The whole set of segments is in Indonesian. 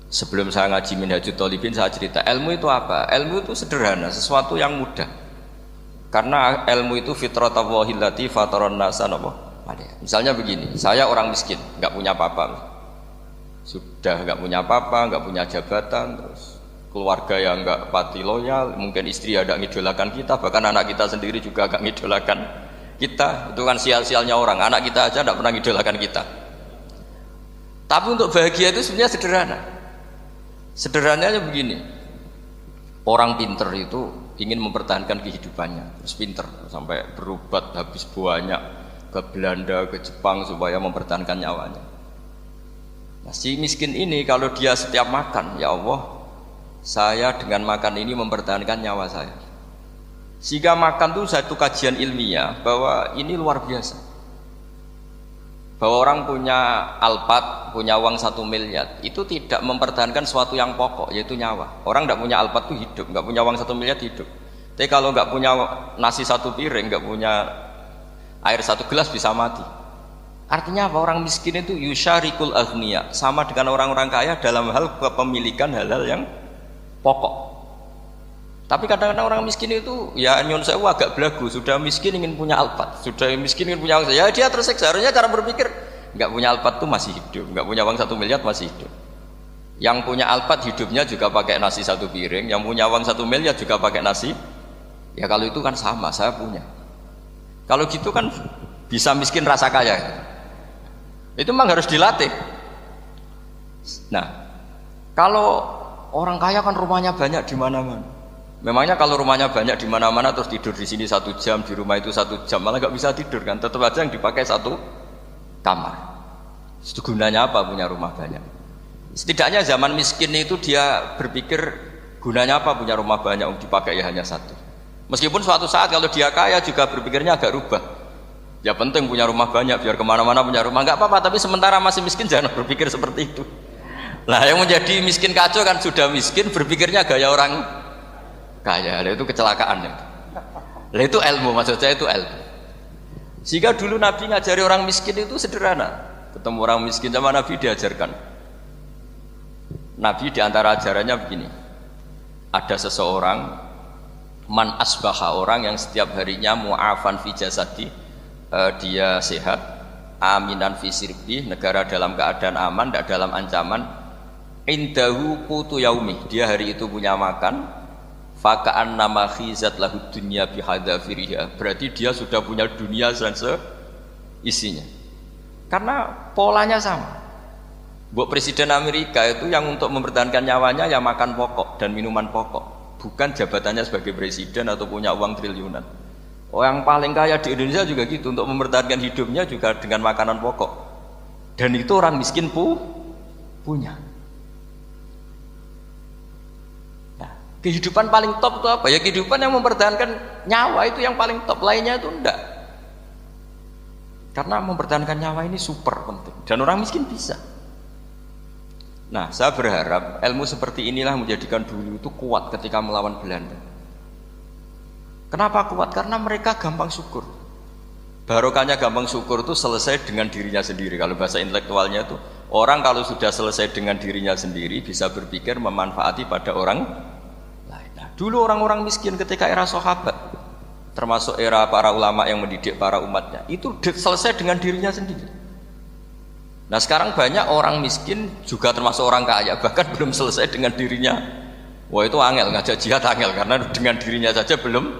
Sebelum saya ngaji Minhajut Thalibin saya cerita ilmu itu apa? Ilmu itu sederhana, sesuatu yang mudah. Karena ilmu itu fitratallahi allati fataran nasa misalnya begini, saya orang miskin, nggak punya apa-apa, sudah nggak punya apa-apa, nggak punya jabatan, terus keluarga yang nggak pati loyal, mungkin istri ada ngidolakan kita, bahkan anak kita sendiri juga agak ngidolakan kita. Itu kan sial-sialnya orang, anak kita aja nggak pernah ngidolakan kita. Tapi untuk bahagia itu sebenarnya sederhana. Sederhananya begini, orang pinter itu ingin mempertahankan kehidupannya, terus pinter sampai berobat habis banyak ke Belanda, ke Jepang supaya mempertahankan nyawanya. Nah, si miskin ini kalau dia setiap makan, ya Allah, saya dengan makan ini mempertahankan nyawa saya. Sehingga makan itu satu kajian ilmiah bahwa ini luar biasa. Bahwa orang punya Alphard, punya uang 1 miliar, itu tidak mempertahankan sesuatu yang pokok, yaitu nyawa. Orang tidak punya Alphard itu hidup, nggak punya uang 1 miliar hidup. Tapi kalau nggak punya nasi 1 piring, nggak punya air 1 gelas bisa mati. Artinya apa? Orang miskin itu yusyarikul aghniya, sama dengan orang-orang kaya dalam hal kepemilikan hal-hal yang pokok. Tapi kadang-kadang orang miskin itu ya nyon sewu agak belagu, sudah miskin ingin punya Alphard, sudah miskin ingin punya uang, ya dia tersiksa. Harusnya cara berpikir nggak punya Alphard itu masih hidup, nggak punya uang 1 miliar masih hidup. Yang punya Alphard hidupnya juga pakai nasi 1 piring, yang punya uang 1 miliar juga pakai nasi. Ya kalau itu kan sama, saya punya. Kalau gitu kan bisa miskin rasa kaya. Itu memang harus dilatih. Nah, kalau orang kaya kan rumahnya banyak di mana-mana. Memangnya kalau rumahnya banyak di mana-mana terus tidur di sini 1 jam, di rumah itu 1 jam, malah nggak bisa tidur kan? Tetap aja yang dipakai 1 kamar. Itu gunanya apa punya rumah banyak? Setidaknya zaman miskin itu dia berpikir gunanya apa punya rumah banyak untuk dipakai ya hanya 1. Meskipun suatu saat kalau dia kaya juga berpikirnya agak rubah. Ya penting punya rumah banyak biar kemana-mana punya rumah, nggak apa-apa. Tapi sementara masih miskin jangan berpikir seperti itu. Nah yang menjadi miskin kacau kan sudah miskin berpikirnya gaya orang kaya, itu kecelakaannya. Lah itu ilmu, maksud saya itu ilmu. Sehingga dulu Nabi ngajari orang miskin itu sederhana. Ketemu orang miskin sama Nabi diajarkan. Nabi diantara ajarannya begini. Ada seseorang man asbaha, orang yang setiap harinya mu'afan fi jasadi, dia sehat, aminan fi sirbi, negara dalam keadaan aman, tidak dalam ancaman. Indahu qutu yaumi, dia hari itu punya makan. Faka'an nama khizat lahu dunya bihadzafiriha, berarti dia sudah punya dunia dan seisinya. Karena polanya sama. Buat Presiden Amerika itu yang untuk mempertahankan nyawanya ya makan pokok dan minuman pokok, bukan jabatannya sebagai presiden atau punya uang triliunan. Yang paling kaya di Indonesia juga gitu, untuk mempertahankan hidupnya juga dengan makanan pokok. Dan itu orang miskin punya. Kehidupan paling top itu apa? Ya kehidupan yang mempertahankan nyawa itu yang paling top, lainnya itu enggak. Karena mempertahankan nyawa ini super penting dan orang miskin bisa. Nah, saya berharap ilmu seperti inilah menjadikan dulu itu kuat ketika melawan Belanda. Kenapa kuat? Karena mereka gampang syukur. Barokahnya gampang syukur itu selesai dengan dirinya sendiri. Kalau bahasa intelektualnya itu orang kalau sudah selesai dengan dirinya sendiri bisa berpikir memanfaati pada orang. Dulu orang-orang miskin ketika era sahabat, termasuk era para ulama yang mendidik para umatnya, itu selesai dengan dirinya sendiri. Nah sekarang banyak orang miskin juga termasuk orang kaya, bahkan belum selesai dengan dirinya. Wah itu angel, ngajak jihad angel, karena dengan dirinya saja belum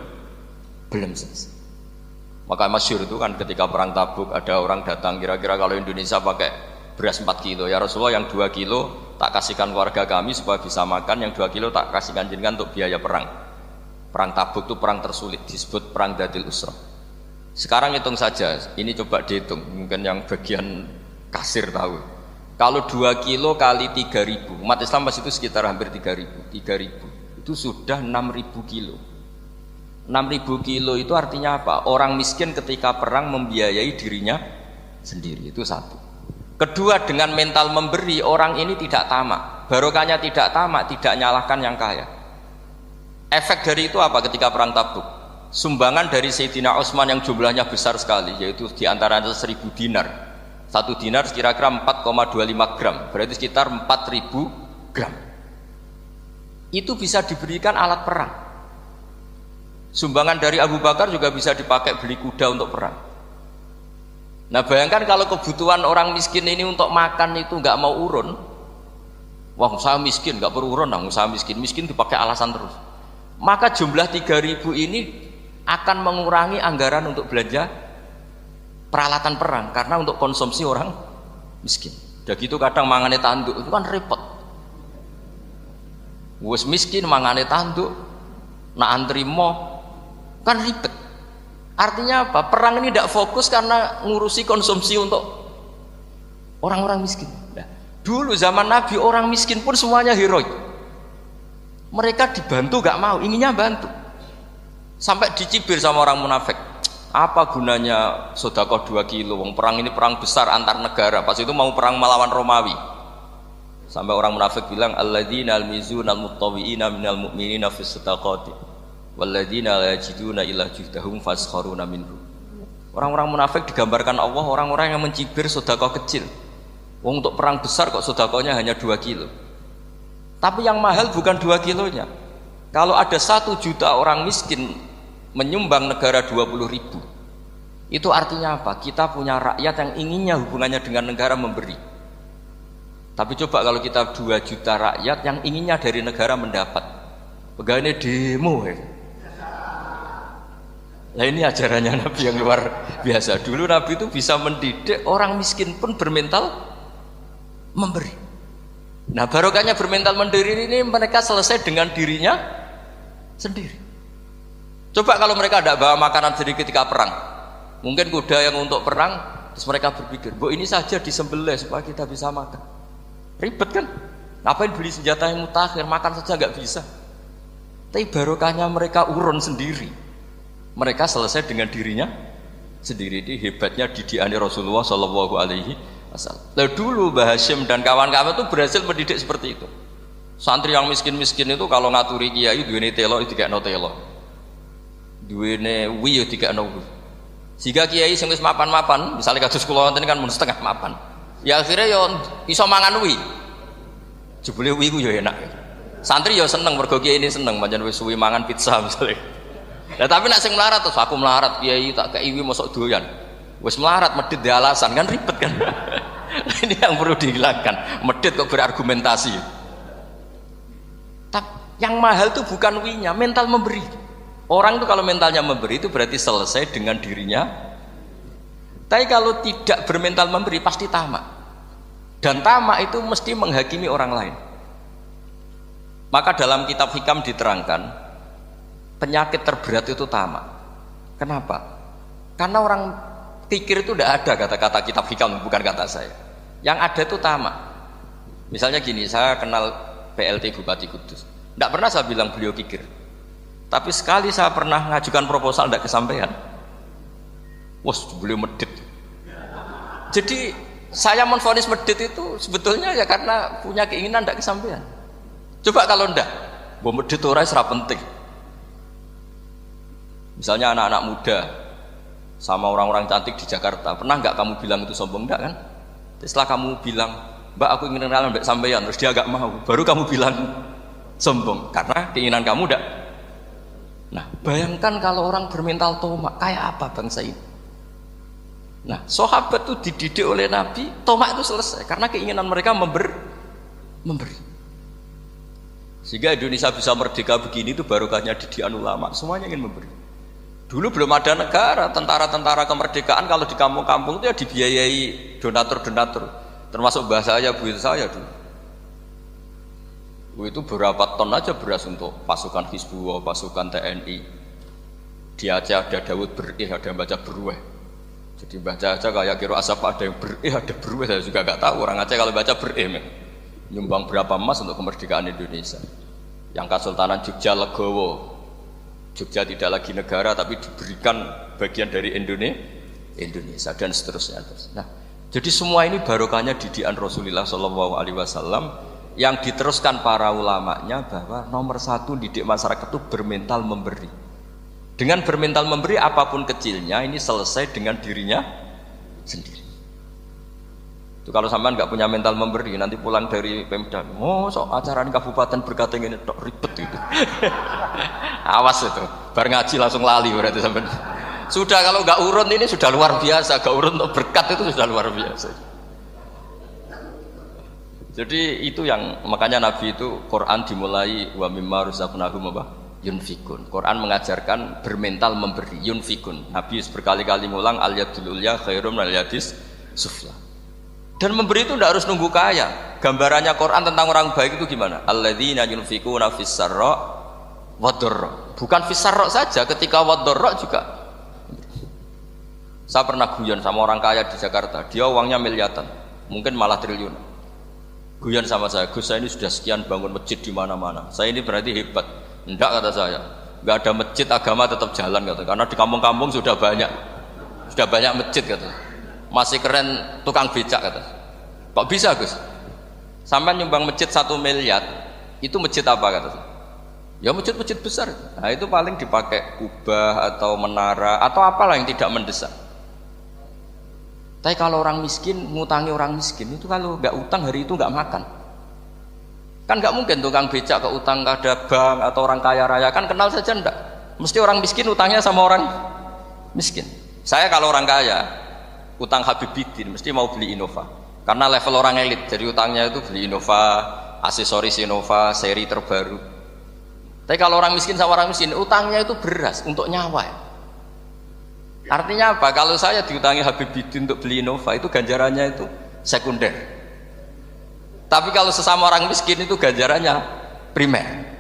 selesai. Maka masyhur itu kan ketika perang Tabuk ada orang datang, kira-kira kalau Indonesia pakai beras 4 kilo, ya Rasulullah yang 2 kilo tak kasihkan keluarga kami supaya bisa makan, yang 2 kilo tak kasihkan jenengan untuk biaya perang. Perang Tabuk itu perang tersulit, disebut perang Dzil Usrah. Sekarang hitung saja, ini coba dihitung, mungkin yang bagian kasir tahu. Kalau 2 kilo kali 3.000, umat Islam masih itu sekitar hampir 3.000. 3.000 itu sudah 6.000 kilo. 6.000 kilo itu artinya apa? Orang miskin ketika perang membiayai dirinya sendiri, itu satu. Kedua, dengan mental memberi, orang ini tidak tamak. Barokahnya tidak tamak, tidak nyalahkan yang kaya. Efek dari itu apa ketika perang Tabuk? Sumbangan dari Sayyidina Utsman yang jumlahnya besar sekali, yaitu diantaranya 1.000 dinar. 1 dinar kira-kira 4,25 gram, berarti sekitar 4.000 gram. Itu bisa diberikan alat perang. Sumbangan dari Abu Bakar juga bisa dipakai beli kuda untuk perang. Nah bayangkan kalau kebutuhan orang miskin ini untuk makan itu nggak mau urun, wah saya miskin nggak perlu urun, saya miskin dipakai alasan terus. Maka jumlah 3.000 ini akan mengurangi anggaran untuk belanja peralatan perang karena untuk konsumsi orang miskin. Udah gitu kadang mangane tanduk itu kan repot. Wes miskin mangane tanduk, nak antri mo kan ribet. Artinya apa? Perang ini tidak fokus karena ngurusi konsumsi untuk orang-orang miskin. Nah, dulu zaman Nabi orang miskin pun semuanya heroik. Mereka dibantu gak mau, inginnya bantu. Sampai dicibir sama orang munafik. Apa gunanya sedekah 2 kilo? Wong perang ini perang besar antar negara. Pas itu mau perang melawan Romawi. Sampai orang munafik bilang alladzina almizuna almuttawwi'ina minal mu'minina fis sadaqati. Walladzina la yajiduna illa juhdahum faskharuna minhu. Orang-orang munafik digambarkan Allah orang-orang yang mencibir sedekah kecil. Wong untuk perang besar kok sedekahnya hanya 2 kilo. Tapi yang mahal bukan 2 kilonya. Kalau ada 1 juta orang miskin menyumbang negara 20.000, itu artinya apa? Kita punya rakyat yang inginnya hubungannya dengan negara memberi. Tapi coba kalau kita 2 juta rakyat yang inginnya dari negara mendapat, pegawainya demo ya. Nah ini ajarannya Nabi yang luar biasa. Dulu Nabi itu bisa mendidik orang miskin pun bermental memberi. Nah barokahnya bermental memberi ini mereka selesai dengan dirinya sendiri. Coba kalau mereka tidak bawa makanan sendiri ketika perang, mungkin kuda yang untuk perang, terus mereka berpikir, bu ini saja disembelih supaya kita bisa makan. Ribet kan? Ngapain beli senjata yang mutakhir, makan saja nggak bisa. Tapi barokahnya mereka urun sendiri. Mereka selesai dengan dirinya sendiri. Ini hebatnya didikan Rasulullah Shallallahu Alaihi Wasallam. Lalu dulu Mbah Hashim dan kawan-kawan itu berhasil mendidik seperti itu. Santri yang miskin-miskin itu kalau ngaturi kiai duwene telo dikekno telo, duwene wi dikekno wi. Sehingga kiai sing wis mapan-mapan, misalnya kados kula wonten kan mun setengah mapan. Ya akhirnya yo iso mangan wi. Jebule wi ku yo enak. Santri yo seneng mergo kiai ini seneng pancen wis suwi mangan pizza misalnya. Nah tapi nak sing melarat terus aku melarat kiai tak kei wi mosok doyan. Wis melarat medhit di alasan kan ribet kan. Ini yang perlu dihilangkan. Medhit kok berargumentasi. Tapi yang mahal itu bukan winya, mental memberi. Orang itu kalau mentalnya memberi itu berarti selesai dengan dirinya. Tapi kalau tidak bermental memberi pasti tamak. Dan tamak itu mesti menghakimi orang lain. Maka dalam kitab Hikam diterangkan penyakit terberat itu tamak. Kenapa? Karena orang pikir itu tidak ada kata-kata kitab Hikam, bukan kata saya. Yang ada itu tamak. Misalnya gini, saya kenal PLT Bupati Kudus. Tidak pernah saya bilang beliau kikir. Tapi sekali saya pernah ngajukan proposal tidak kesampaian. Wah, beliau medit. Jadi saya menvonis medit itu sebetulnya ya karena punya keinginan tidak kesampaian. Coba kalau tidak, bahwa medit itu orang penting. Misalnya anak-anak muda sama orang-orang cantik di Jakarta, pernah nggak kamu bilang itu sombong? Enggak kan? Setelah kamu bilang, Mbak aku ingin kenalan Mbak sampeyan, terus dia agak mau, baru kamu bilang sombong karena keinginan kamu enggak. Nah bayangkan kalau orang bermental tomak kayak apa bangsa ini. Nah sahabat itu dididik oleh Nabi, tomak itu selesai karena keinginan mereka memberi. Sehingga Indonesia bisa merdeka begini itu barokahnya didikan ulama, semuanya ingin memberi. Dulu belum ada negara, tentara-tentara kemerdekaan kalau di kampung-kampung itu ya dibiayai donatur-donatur, termasuk bahasa saya, bu saya dulu. Itu berapa ton aja beras untuk pasukan Hizbullah, pasukan TNI. Di Aceh ada Daud berih, ada yang baca berueh. Jadi baca aja kayak kira asap ada yang berih, ada berueh, saya juga nggak tahu orang Aceh kalau baca berih, nyumbang berapa emas untuk kemerdekaan Indonesia. Yang Kesultanan Jogja Legowo. Jogja tidak lagi negara tapi diberikan bagian dari Indonesia dan seterusnya. Nah, jadi semua ini barokahnya didikan Rasulullah Shallallahu Alaihi Wasallam yang diteruskan para ulamanya bahwa nomor 1 didik masyarakat itu bermental memberi. Dengan bermental memberi apapun kecilnya ini selesai dengan dirinya sendiri. Itu kalau sampean nggak punya mental memberi, nanti pulang dari Pemda, sok acara di kabupaten berkata ini tok ribet itu. Awas itu, bar ngaji langsung lali berarti sampean. Sudah kalau nggak urun ini sudah luar biasa, nggak urun untuk berkat itu sudah luar biasa. Jadi itu yang makanya Nabi itu Quran dimulai wa mimma razaqnahum yunfikun. Quran mengajarkan bermental memberi, yunfikun. Nabi berkali-kali ngulang al yadul ulya khairum al yadis sufla. Dan memberi itu tidak harus nunggu kaya. Gambarannya Quran tentang orang baik itu gimana? Alladzina yunfikuna fis sarra wad dharra. Bukan fis sarra saja, ketika wad dharra juga. Saya pernah guyon sama orang kaya di Jakarta. Dia uangnya miliaran, mungkin malah triliun. Guyon sama saya, Gus saya ini sudah sekian bangun masjid di mana-mana. Saya ini berarti hebat. Enggak kata saya. Enggak ada masjid agama tetap jalan kata. Karena di kampung-kampung sudah banyak masjid kata. Masih keren tukang becak kata. Kok bisa Gus? Sampai nyumbang masjid 1 miliar, itu masjid apa kata? Ya masjid-masjid besar. Nah itu paling dipakai kubah atau menara atau apalah yang tidak mendesak. Tapi kalau orang miskin ngutangi orang miskin itu kalau nggak utang hari itu nggak makan. Kan nggak mungkin tukang becak ke utang ada bank atau orang kaya raya kan kenal saja ndak. Mesti orang miskin utangnya sama orang miskin. Saya kalau orang kaya utang Habib Bidin mesti mau beli Innova karena level orang elit jadi utangnya itu beli Innova, aksesoris Innova, seri terbaru. Tapi kalau orang miskin sama orang miskin utangnya itu beras untuk nyawa ya. Artinya apa? Kalau saya diutangi Habib Bidin untuk beli Innova itu ganjarannya itu sekunder. Tapi kalau sesama orang miskin itu ganjarannya primer.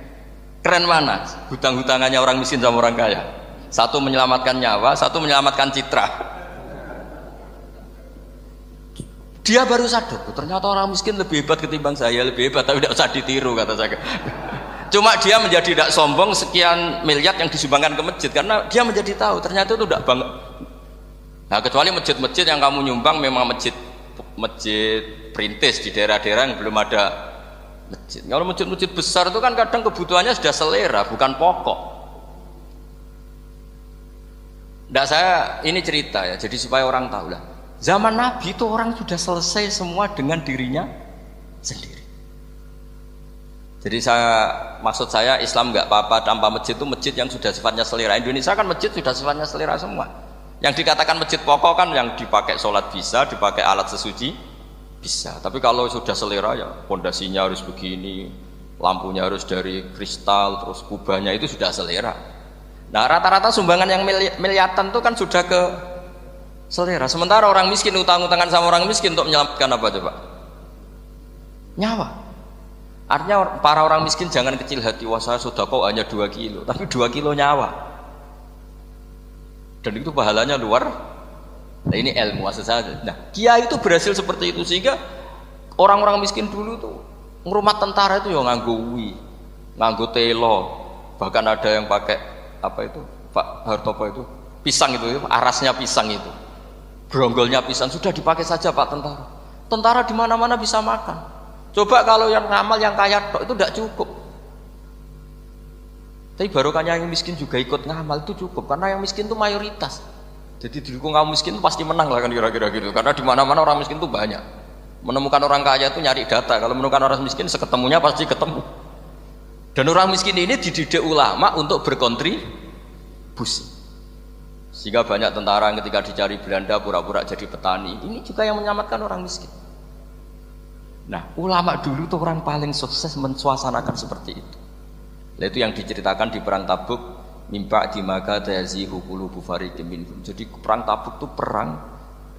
Keren mana? Hutang-hutangannya orang miskin sama orang kaya. Satu menyelamatkan nyawa, satu menyelamatkan citra. Dia baru sadar, ternyata orang miskin lebih hebat ketimbang saya, lebih hebat, tapi tidak usah ditiru kata saya. Cuma dia menjadi tidak sombong sekian miliar yang disumbangkan ke masjid karena dia menjadi tahu ternyata itu tidak banget. Nah kecuali masjid-masjid yang kamu nyumbang memang masjid perintis di daerah-daerah yang belum ada masjid. Kalau masjid-masjid besar itu kan kadang kebutuhannya sudah selera, bukan pokok. Nah saya ini cerita ya, jadi supaya orang tahu lah. Zaman Nabi itu orang sudah selesai semua dengan dirinya sendiri. Jadi maksud saya Islam nggak apa-apa tanpa masjid itu masjid yang sudah sifatnya selera. Indonesia kan masjid sudah sifatnya selera semua. Yang dikatakan masjid pokok kan yang dipakai sholat bisa, dipakai alat sesuci bisa. Tapi kalau sudah selera ya pondasinya harus begini, lampunya harus dari kristal, terus kubahnya itu sudah selera. Nah rata-rata sumbangan yang miliatan itu kan sudah ke selera. Sementara orang miskin utang-utangan sama orang miskin untuk menyelamatkan apa coba? Nyawa. Artinya para orang miskin jangan kecil hati, wah saya sedekah hanya 2 kilo, tapi 2 kilo nyawa. Dan itu pahalanya luar. Nah ini ilmu asal saja. Nah kiai itu berhasil seperti itu sehingga orang-orang miskin dulu tuh ngrumat tentara itu ya nganggo wi, nganggo telo, bahkan ada yang pakai apa itu Pak Hartopo itu pisang itu, arasnya pisang itu. Bronggolnya pisang sudah dipakai saja Pak tentara. Tentara di mana-mana bisa makan. Coba kalau yang ngamal yang kaya tok itu tidak cukup. Tapi barokahnya yang miskin juga ikut ngamal itu cukup karena yang miskin itu mayoritas. Jadi didukung kaum miskin itu pasti menang lah kan kira-kira gitu. Karena di mana-mana orang miskin itu banyak. Menemukan orang kaya itu nyari data. Kalau menemukan orang miskin seketemunya pasti ketemu. Dan orang miskin ini dididik ulama untuk berkontribusi. Sehingga banyak tentara yang ketika dicari Belanda pura-pura jadi petani. Ini juga yang menyelamatkan orang miskin. Nah, ulama dulu tuh orang paling sukses mensuasanakan seperti itu. Nah, itu yang diceritakan di perang Tabuk, mimpa di maka tayazihu qulubu fariqin minhum. Jadi perang Tabuk itu perang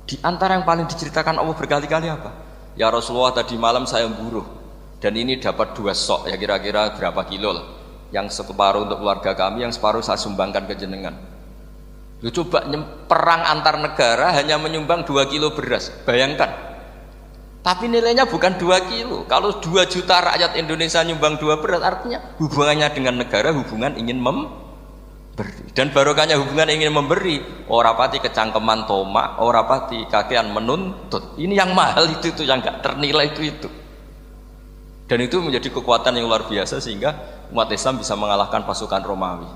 di antara yang paling diceritakan Allah berkali-kali apa? Ya Rasulullah tadi malam saya buruh dan ini dapat 2 sok ya kira-kira berapa kilo lah. Yang separuh untuk keluarga kami, yang separuh saya sumbangkan ke jenengan. Lu coba perang antar negara hanya menyumbang 2 kilo beras, bayangkan. Tapi nilainya bukan 2 kilo. Kalau 2 juta rakyat Indonesia nyumbang 2 beras, artinya hubungannya dengan negara hubungan ingin memberi. Dan barokahnya hubungan ingin memberi, ora pati kecangkeman tomak, ora pati kakean menuntut. Ini yang mahal itu yang gak ternilai itu. Dan itu menjadi kekuatan yang luar biasa sehingga umat Islam bisa mengalahkan pasukan Romawi.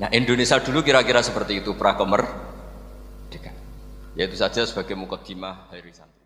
Nah Indonesia dulu kira-kira seperti itu prakemerdekaan. Ya itu saja sebagai mukaddimah hari santri.